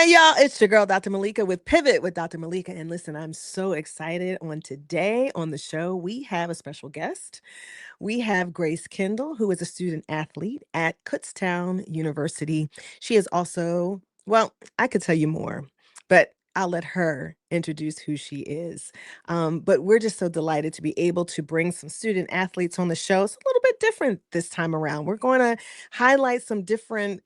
Hey y'all, it's your girl Dr. Malika with Pivot with Dr. Malika. And listen, I'm so excited today on the show. We have a special guest. We have Grace Kindel, who is a student athlete at Kutztown University. She is also, well, I could tell you more, but I'll let her introduce who she is. But we're just so delighted to be able to bring some student athletes on the show. It's a little bit different this time around. We're going to highlight some different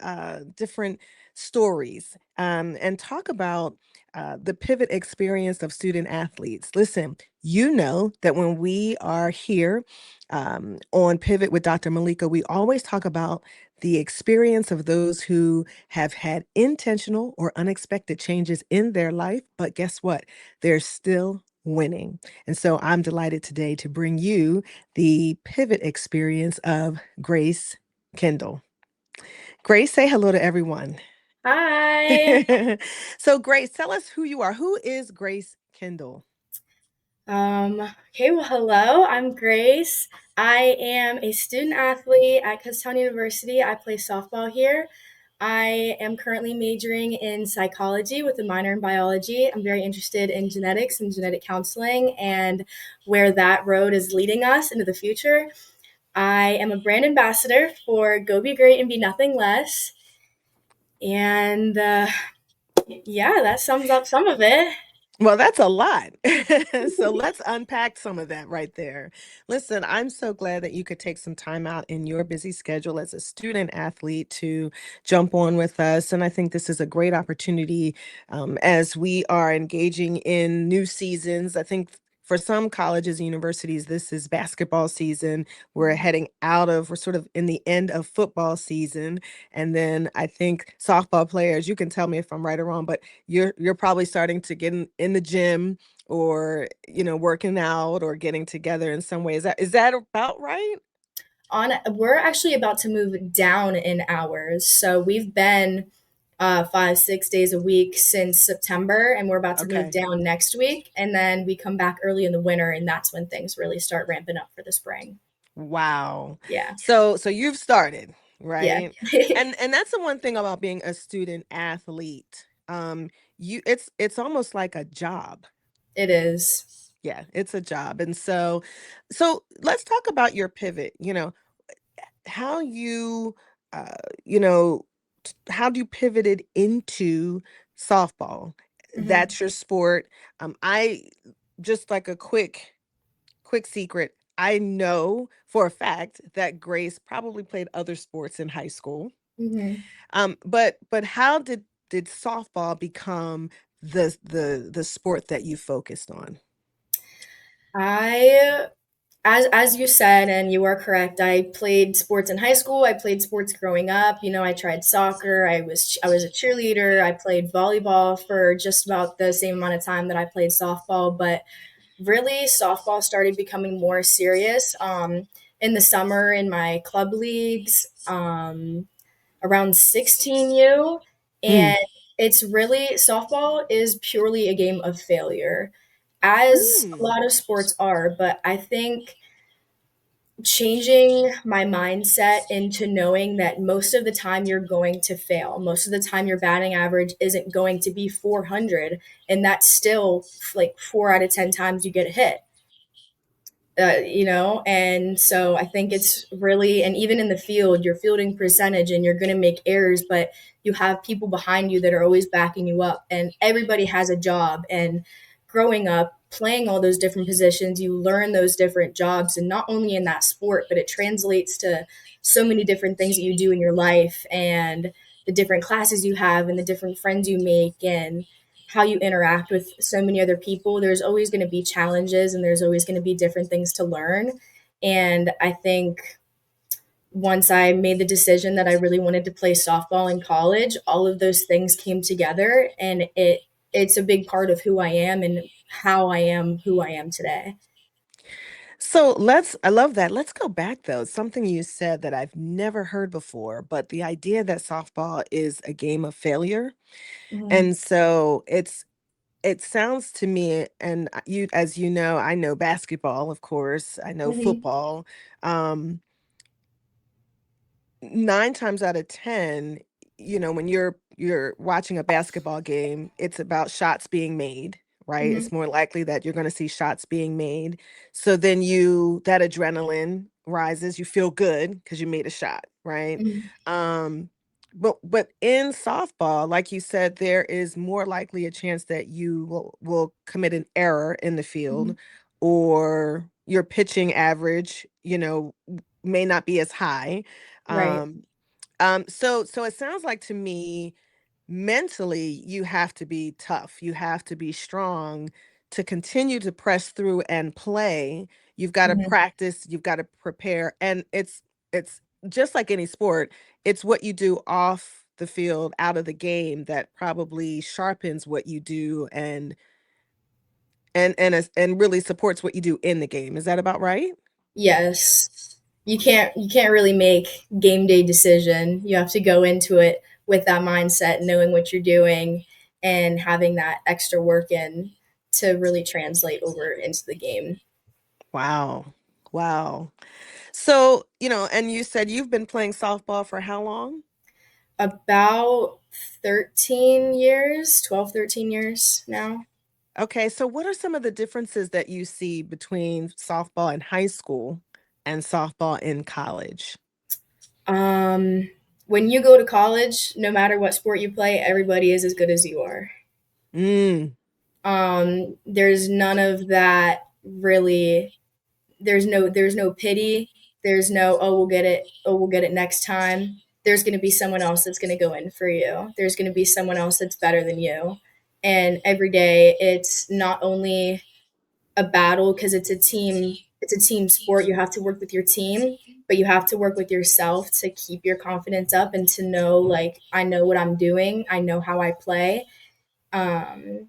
stories and talk about the pivot experience of student athletes. Listen, you know that when we are here on Pivot with Dr. Malika, we always talk about the experience of those who have had intentional or unexpected changes in their life. But guess what? They're still winning. And so I'm delighted today to bring you the pivot experience of Grace Kindel. Grace, say hello to everyone. Hi. So, Grace, tell us who you are. Who is Grace Kindel? Okay, well, hello. I'm Grace. I am a student athlete at Kutztown University. I play softball here. I am currently majoring in psychology with a minor in biology. I'm very interested in genetics and genetic counseling and where that road is leading us into the future. I am a brand ambassador for Go Be Great and Be Nothing Less. And yeah, that sums up some of it. Well, that's a lot. So let's unpack some of that right there. Listen, I'm so glad that you could take some time out in your busy schedule as a student athlete to jump on with us. And I think this is a great opportunity as we are engaging in new seasons. I think for some colleges and universities, this is basketball season. We're sort of in the end of football season. And then I think softball players, you can tell me if I'm right or wrong, but you're probably starting to get in the gym or working out or getting together in some way. Is that about right? We're actually about to move down in hours. So we've been 5, 6 days a week since September, and we're about to move Okay. down next week. And then we come back early in the winter, and that's when things really start ramping up for the spring. Wow. Yeah. So you've started, Yeah. right? And that's the one thing about being a student athlete. It's almost like a job. It is. Yeah, it's a job. And so let's talk about your pivot, how you uh you know how do you pivoted into softball? Mhm. That's your sport. I just like a quick secret. I know for a fact that Grace probably played other sports in high school. Mhm. But how did softball become the sport that you focused on? I as you said, and you are correct, I played sports in high school. I played sports growing up. I tried soccer. I was a cheerleader. I played volleyball for just about the same amount of time that I played softball. But really, softball started becoming more serious in the summer in my club leagues around 16U, Mm. and it's really softball is purely a game of failure, as a Mm. lot of sports are. But I think changing my mindset into knowing that most of the time you're going to fail. Most of the time your batting average isn't going to be 400, and that's still like 4 out of 10 times you get a hit. And so I think it's really, and even in the field, your fielding percentage and you're going to make errors, but you have people behind you that are always backing you up, and everybody has a job. And growing up, playing all those different positions, you learn those different jobs, and not only in that sport, but it translates to so many different things that you do in your life, and the different classes you have, and the different friends you make, and how you interact with so many other people. There's always going to be challenges, and there's always going to be different things to learn. And I think once I made the decision that I really wanted to play softball in college, all of those things came together, and it's a big part of who I am and how I am who I am today. So I love that. Let's go back though. Something you said that I've never heard before, but the idea that softball is a game of failure. Mhm. And so it sounds to me, and as you know, I know basketball, of course, I know Mhm. football. Um, 9 times out of 10, when you're watching a basketball game, it's about shots being made, right? Hmm. It's more likely that you're going to see shots being made. So then that adrenaline rises, you feel good because you made a shot, right? Hmm. Um but in softball, like you said, there is more likely a chance that you will commit an error in the Hmm. field, or your pitching average, may not be as high. Right. Um so it sounds like to me, mentally, you have to be tough. You have to be strong to continue to press through and play. You've got to Hmm. practice, you've got to prepare. And it's just like any sport, it's what you do off the field, out of the game, that probably sharpens what you do, and really supports what you do in the game. Is that about right? Yes. You can't really make game day decision. You have to go into it with that mindset, knowing what you're doing and having that extra work in to really translate over into the game. Wow. Wow. So, and you said you've been playing softball for how long? About 13 years, 12, 13 years now. Okay, so what are some of the differences that you see between softball in high school and softball in college? Um, when you go to college, no matter what sport you play, everybody is as good as you are. Mm, There's none of that really. There's no pity. There's no, oh, we'll get it, next time. There's going to be someone else that's going to go in for you. There's going to be someone else that's better than you. And every day it's not only a battle because it's a team sport. You have to work with your team, but you have to work with yourself to keep your confidence up and to know, like, I know what I'm doing. I know how I play. Um,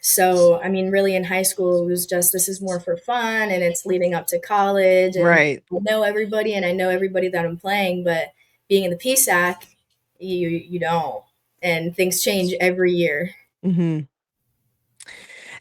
so, I mean, really in high school, it was just, this is more for fun and it's leading up to college and right. I know everybody and I know everybody that I'm playing, but being in the PSAC, you don't. And things change every year. Hmm.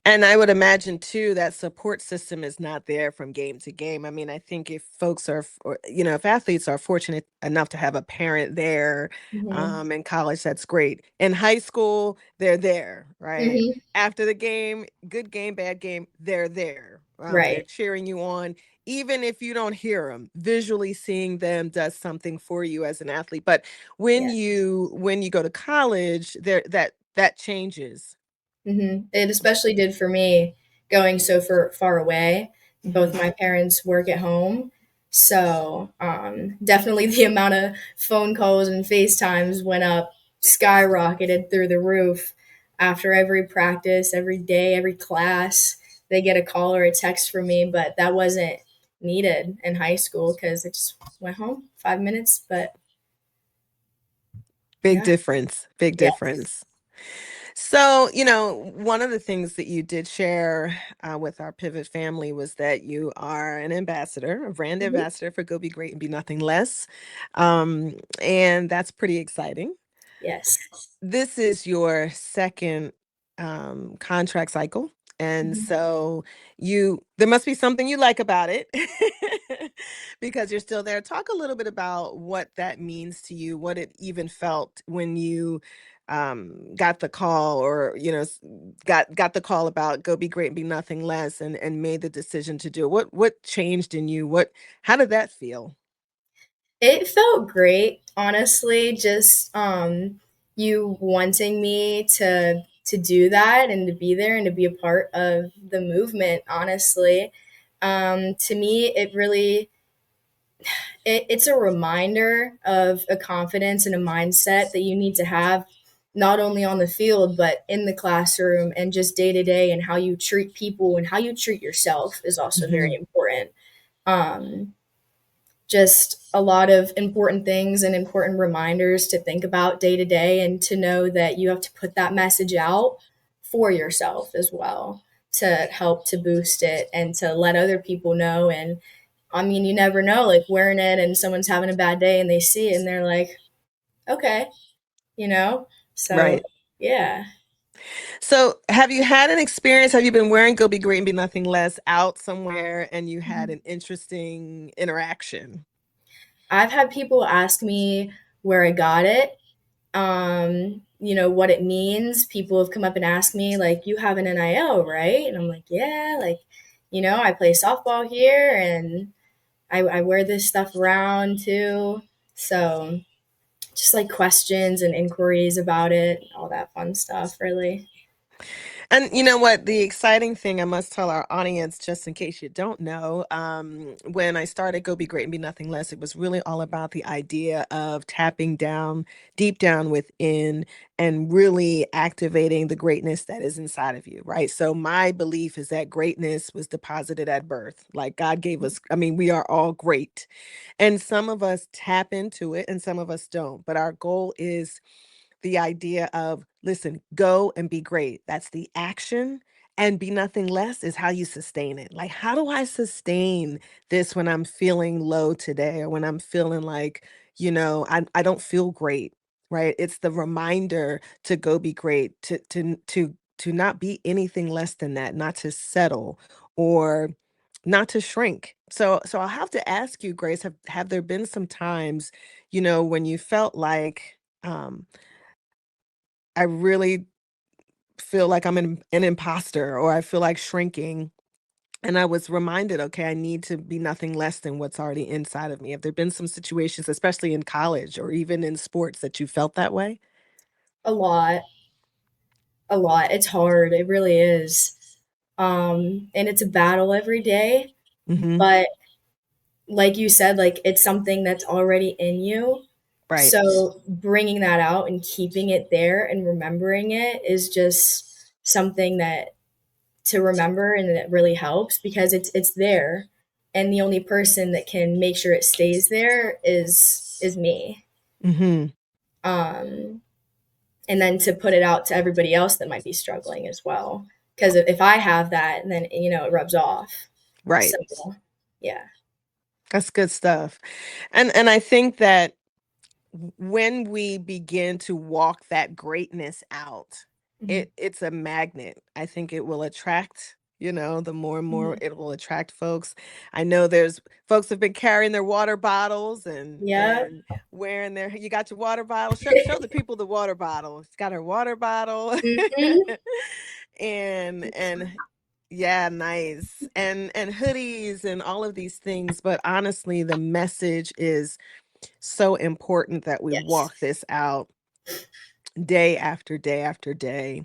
And I would imagine too that support system is not there from game to game. I mean, I think if folks are, or, if athletes are fortunate enough to have a parent there, Hmm. in college, that's great. In high school, they're there, right? Hmm. After the game, good game, bad game, they're there. They're Right. cheering you on, even if you don't hear them. Visually seeing them does something for you as an athlete. But when Yeah. you go to college, there that changes. It especially did for me going so far away. Both Hmm. my parents work at home. So definitely the amount of phone calls and FaceTimes went up, skyrocketed through the roof after every practice, every day, every class. They get a call or a text from me, but that wasn't needed in high school because I just went home 5 minutes. But Big yeah, difference. Big yeah. difference. So, one of the things that you did share with our Pivot family was that you are an ambassador, a brand Mhm. ambassador for Go Be Great and Be Nothing Less. And that's pretty exciting. Yes. This is your second contract cycle. And Mhm. so there must be something you like about it because you're still there. Talk a little bit about what that means to you, what it even felt when you got the call, or got the call about Go Be Great and Be Nothing Less, and made the decision to do it. What changed in you? How did that feel? It felt great, honestly, just you wanting me to do that and to be there and to be a part of the movement, honestly. To me, it's a reminder of a confidence and a mindset that you need to have not only on the field but in the classroom and just day to day, and how you treat people and how you treat yourself is also very Hmm. important. Um, just a lot of important things and important reminders to think about day to day, and to know that you have to put that message out for yourself as well to help to boost it and to let other people know. And I mean, you never know, like wearing it and someone's having a bad day and they see it and they're like, okay, you know? So, Right. yeah. So, have you had an experience? Have you been wearing Go Be Great and Be Nothing Less out somewhere and you had an interesting interaction? I've had people ask me where I got it, what it means. People have come up and asked me, like, you have an NIL, right? And I'm like, yeah, like, I play softball here and I wear this stuff around too. So just like questions and inquiries about it, all that fun stuff, really. And you know what? The exciting thing I must tell our audience, just in case you don't know, when I started Go Be Great and Be Nothing Less, it was really all about the idea of tapping down, deep down within, and really activating the greatness that is inside of you, right? So, my belief is that greatness was deposited at birth. Like God gave us, I mean, we are all great. And some of us tap into it and some of us don't. But our goal is the idea of, listen, go and be great. That's the action. And be nothing less is how you sustain it. Like, how do I sustain this when I'm feeling low today or when I'm feeling like, I don't feel great, right? It's the reminder to go be great, to not be anything less than that, not to settle or not to shrink. So I'll have to ask you, Grace, have there been some times, when you felt like I really feel like I'm an imposter or I feel like shrinking. And I was reminded, okay, I need to be nothing less than what's already inside of me. Have there been some situations, especially in college or even in sports, that you felt that way? A lot, a lot. It's hard. It really is. And it's a battle every day. Hmm. But like you said, like it's something that's already in you. Right. So bringing that out and keeping it there and remembering it is just something that to remember and that really helps because it's there. And the only person that can make sure it stays there is me. Hmm. Um, and then to put it out to everybody else that might be struggling as well. Because if I have that, then it rubs off. Right. So yeah, That's good stuff. And I think that when we begin to walk that greatness out, hmm it's a magnet. I think it will attract, the more and more hmm it will attract folks. I know there's folks have been carrying their water bottles yeah, and wearing their, you got your water bottle. Show the people the water bottle. It's got her water bottle. hmm And yeah, nice. And hoodies and all of these things, but honestly the message is so important that we yes, walk this out day after day after day.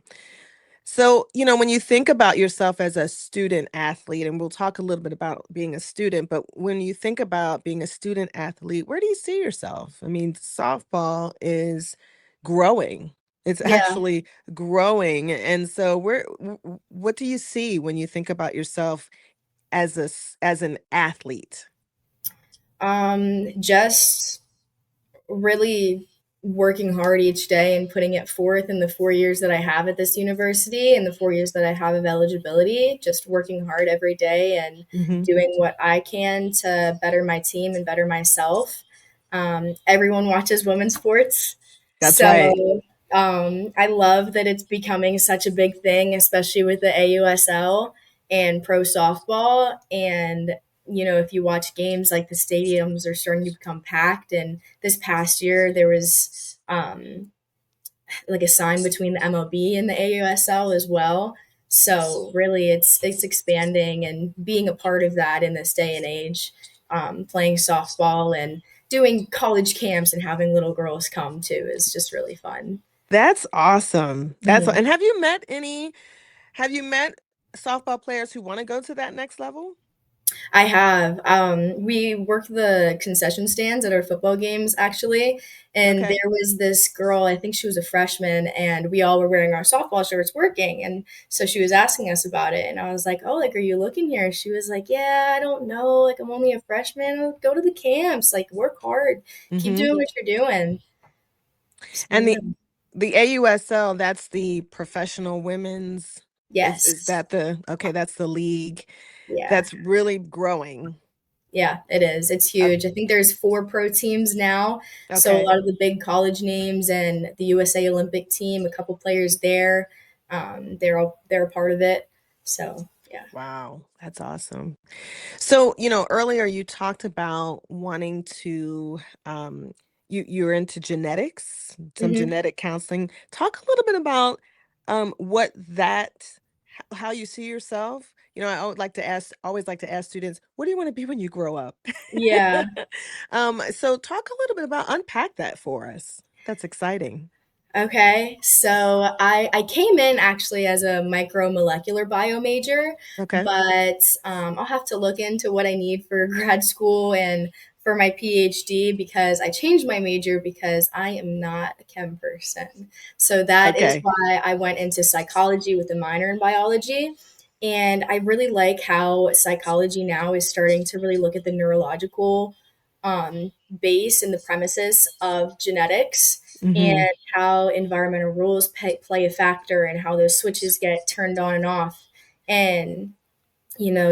So, when you think about yourself as a student athlete, and we'll talk a little bit about being a student, but when you think about being a student athlete, where do you see yourself? I mean, softball is growing. It's yeah. actually growing. And so, what do you see when you think about yourself as an athlete? Just really working hard each day and putting it forth in the 4 years that I have at this university and the 4 years that I have of eligibility, just working hard every day and Hmm. doing what I can to better my team and better myself. Everyone watches women's sports. That's right. So I love that it's becoming such a big thing, especially with the AUSL and pro softball. And, if you watch games, like the stadiums are starting to become packed. And this past year, there was like a sign between the MLB and the AUSL as well. So really, it's expanding and being a part of that in this day and age, playing softball and doing college camps and having little girls come too is just really fun. That's awesome. Mhm. And have you met softball players who wanna go to that next level? I have. We worked the concession stands at our football games actually, and Okay. there was this girl. I think she was a freshman, and we all were wearing our softball shirts working. And so she was asking us about it, and I was like, "Oh, like, are you looking here?" She was like, "Yeah, I don't know. Like, I'm only a freshman. Go to the camps. Like, work hard. Keep Mhm. doing what you're doing." So And yeah. the AUSL, that's the professional women's, is Yes. that the, okay, that's the league Yeah. that's really growing. Yeah, it is. It's Uh, huge. I think there's 4 pro teams now. So a okay. lot of the big college names and the USA Olympic team, a couple players there, they're a part of it. So yeah. Wow, that's awesome. So, earlier you talked about wanting to, um, you're into genetics, some Hmm. genetic counseling. Talk a little bit about what that how you see yourself. I would like to ask always like to ask students, what do you want to be when you grow up? Yeah. So talk a little bit about unpack that for us. That's exciting. Okay, so I came in actually as a micromolecular bio major, Okay. but I'll have to look into what I need for grad school and for my PhD because I changed my major because I am not a chem person. So that is Okay. why I went into psychology with a minor in biology. And I really like how psychology now is starting to really look at the neurological um, base and the premises of genetics and Mhm. how environmental rules play a factor and how those switches get turned on and off. And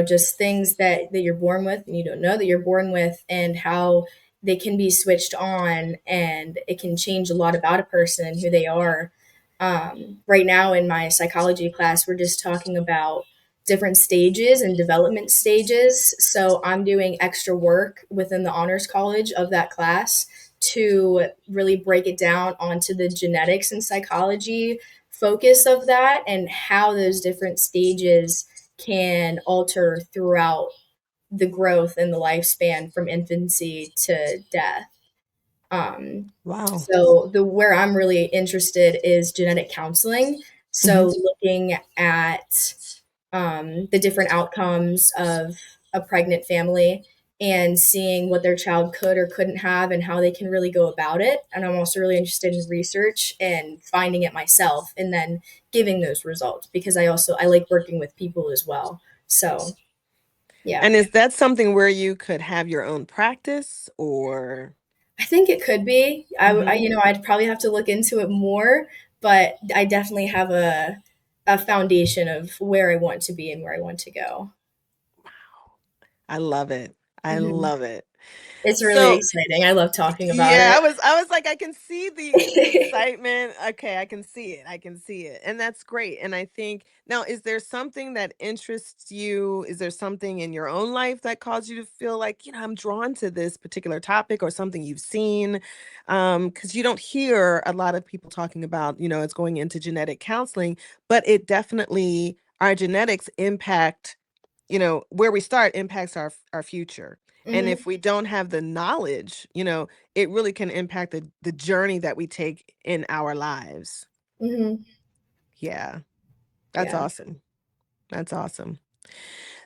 just things that you're born with and you don't know that you're born with, and how they can be switched on, and it can change a lot about a person and who they are. Right now in my psychology class, we're just talking about different stages and development stages. So I'm doing extra work within the honors college of that class to really break it down onto the genetics and psychology focus of that, and how those different stages can alter throughout the growth and the lifespan from infancy to death. Um, Wow. so the where I'm really interested is genetic counseling. Mhm. So looking at the different outcomes of a pregnant family and seeing what their child could or couldn't have and how they can really go about it. And I'm also really interested in research and finding it myself and then giving those results because I like working with people as well. So yeah, And is that something where you could have your own practice or I think it could be. Mhm. I'd probably have to look into it more, but I definitely have a foundation of where I want to be and where I want to go. I love it. I Mhm. love it. It's really So, exciting. I love talking about yeah, it. I was like, I can see the excitement. Okay, I can see it. I can see it. And that's great. And I think now, is there something that interests you? Is there something in your own life that caused you to feel like, I'm drawn to this particular topic or something you've seen? Because you don't hear a lot of people talking about, it's going into genetic counseling, but it definitely our genetics impact, where we start impacts our future. And Mhm, if we don't have the knowledge, it really can impact the journey that we take in our lives. mhm, Yeah, that's yeah. awesome. That's awesome.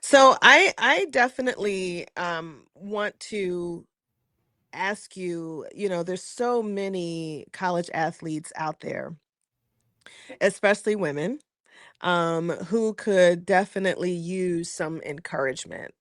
So I definitely want to ask you, there's so many college athletes out there, especially women, who could definitely use some encouragement.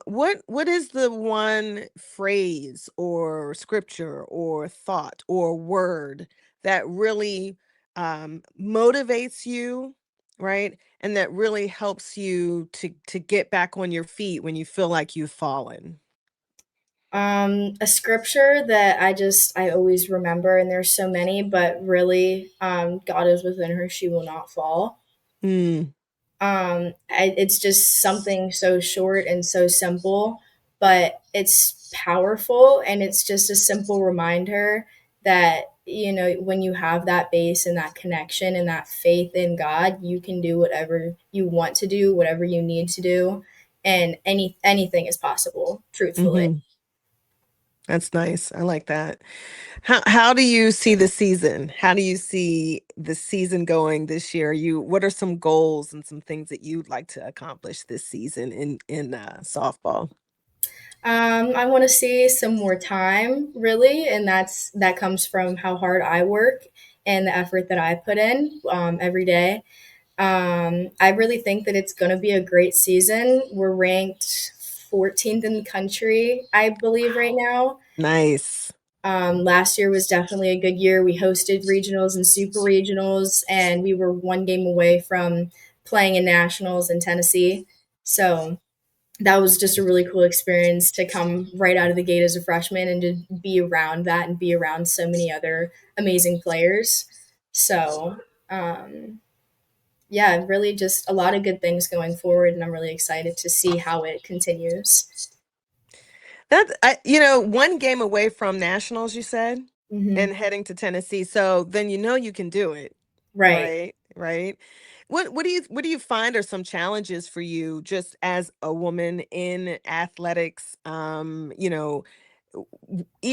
What is the one phrase or scripture or thought or word that really motivates you, right? And that really helps you to get back on your feet when you feel like you've fallen. A scripture that I always remember, and there's so many, but really, God is within her; she will not fall. Mm, It's just something so short and so simple, but it's powerful, and it's just a simple reminder that when you have that base and that connection and that faith in God, you can do whatever you want to do, whatever you need to do, and anything is possible. Truthfully. hmm. That's nice. I like that. How do you see the season? How do you see the season going this year? What are some goals and some things that you'd like to accomplish this season in softball? I want to see some more time, really, and that comes from how hard I work and the effort that I put in every day. I really think that it's going to be a great season. We're ranked 14th in the country, I believe, right Wow. now. Nice. Last year was definitely a good year. We hosted regionals and super regionals, and we were one game away from playing in nationals in Tennessee. So that was just a really cool experience to come right out of the gate as a freshman and to be around that and be around so many other amazing players. So, yeah, really just a lot of good things going forward, and I'm really excited to see how it continues. one game away from nationals, you said, Hmm. and heading to Tennessee. So then you can do it, Right. right? Right. What do you find are some challenges for you just as a woman in athletics?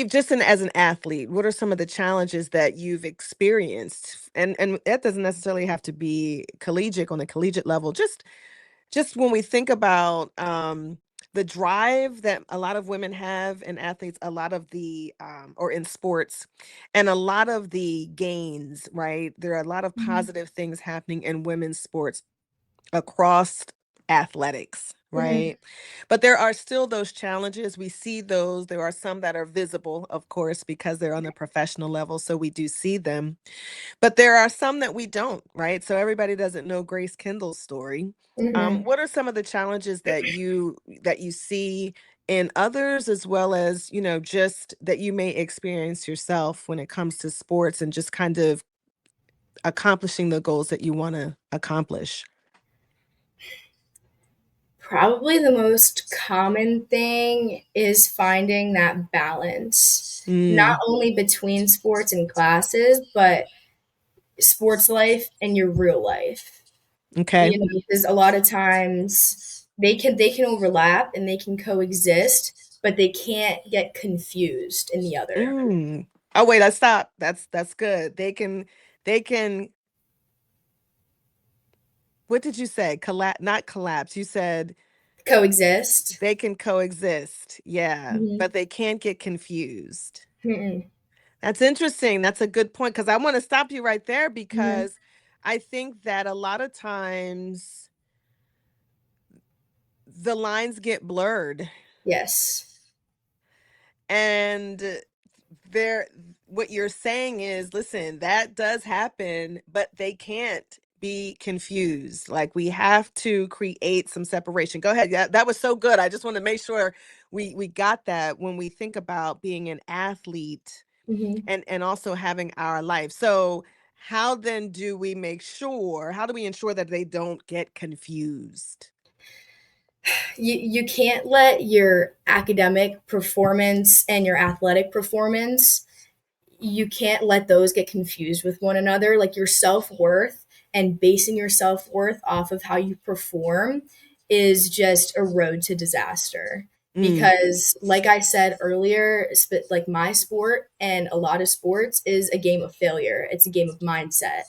Just as an athlete, what are some of the challenges that you've experienced? And that doesn't necessarily have to be collegiate on a collegiate level. Just when we think about the drive that a lot of women have in athletes, a lot of the or in sports, and a lot of the gains, right? There are a lot of Hmm. positive things happening in women's sports across athletics, Hmm. right? But there are still those challenges. We see those. There are some that are visible, of course, because they're on the professional level. So we do see them. But there are some that we don't, right? So everybody doesn't know Grace Kindle's story. Hmm. What are some of the challenges that you see in others, as well as just that you may experience yourself when it comes to sports and just kind of accomplishing the goals that you want to accomplish? Probably the most common thing is finding that balance, not Mm, only between sports and classes, but sports life and your real life. okay. Because a lot of times they can overlap and they can coexist, but they can't get confused in the other. Mm. Oh wait, I stopped. That's good. They can. What did you say? Collapse, not collapse. You said Coexist. they can coexist. Yeah, Hmm. but they can't get confused. Hmm. That's interesting. That's a good point because I want to stop you right there Hmm. because I think that a lot of times the lines get blurred Yes. and there what you're saying is, listen, that does happen, but they can't be confused. Like we have to create some separation. Go ahead. Yeah, that was so good. I just want to make sure we got that when we think about being an athlete Hmm. and also having our life. So how do we ensure that they don't get confused? You can't let your academic performance and your athletic performance, you can't let those get confused with one another. Like your self-worth and basing your self-worth off of how you perform is just a road to disaster. Mm, Because like I said earlier, like my sport and a lot of sports is a game of failure. It's a game of mindset.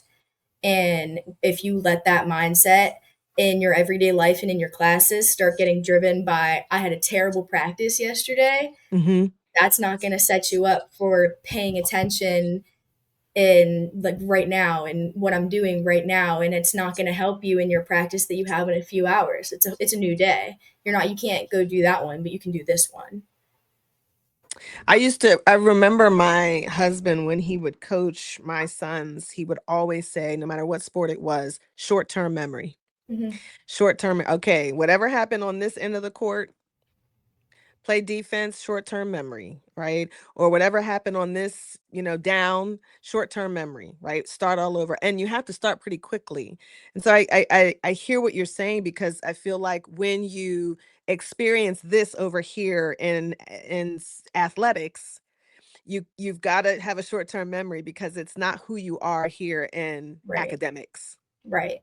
And if you let that mindset in your everyday life and in your classes start getting driven by, I had a terrible practice yesterday, hmm. that's not going to set you up for paying attention in like right now and what I'm doing right now. And it's not going to help you in your practice that you have in a few hours. It's a new day. You can't go do that one, but you can do this one. I remember my husband when he would coach my sons, he would always say, no matter what sport it was, short-term memory. Hmm. Short-term, okay, whatever happened on this end of the court, play defense, short-term memory, right? Or whatever happened on this, down, short-term memory, right? Start all over. And you have to start pretty quickly. And so I hear what you're saying because I feel like when you experience this over here in athletics, you've got to have a short-term memory because it's not who you are here in Right. academics. Right.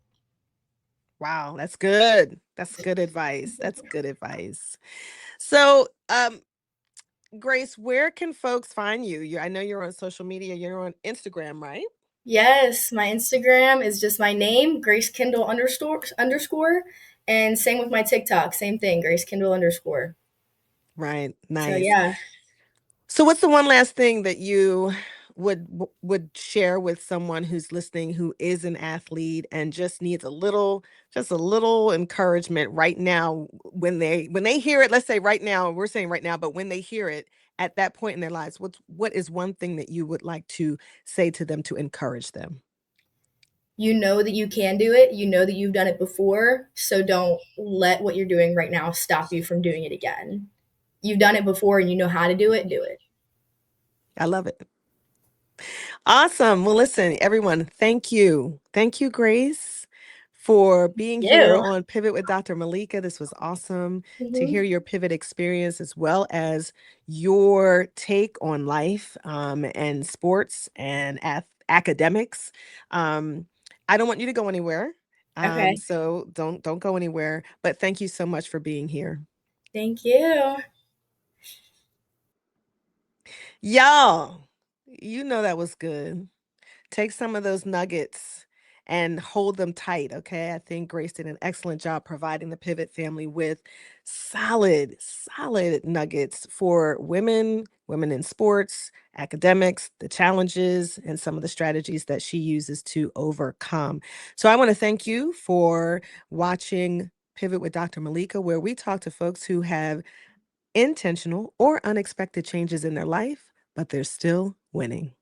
Wow, that's good. That's good advice. That's good advice. So, Grace, where can folks find you? I know you're on social media. You're on Instagram, right? Yes, my Instagram is just my name, Grace Kindle underscore, and same with my TikTok, same thing, Grace Kindle underscore. Right. So Nice. yeah, So, what's the one last thing that you would share with someone who's listening who is an athlete and just needs just a little encouragement right now when they hear it? Let's say right now, we're saying right now, but when they hear it at that point in their lives, what is one thing that you would like to say to them to encourage them? you know that you can do it. You know that you've done it before. So don't let what you're doing right now stop you from doing it again. You've done it before and you know how to do it, do it. I love it. Awesome. Well, listen, everyone, thank you. Thank you, Grace, for being here You. on Pivot with Dr. Malaika. This was awesome to Hmm. hear your pivot experience as well as your take on life and sports and academics. I don't want you to go anywhere. Okay. So don't go anywhere. But thank you so much for being here. Thank you. Y'all, you know that was good. Take some of those nuggets and hold them tight, okay? I think Grace did an excellent job providing the Pivot family with solid nuggets for women in sports, academics, the challenges, and some of the strategies that she uses to overcome. So I want to thank you for watching Pivot with Dr. Malaika, where we talk to folks who have intentional or unexpected changes in their life, but they're still winning.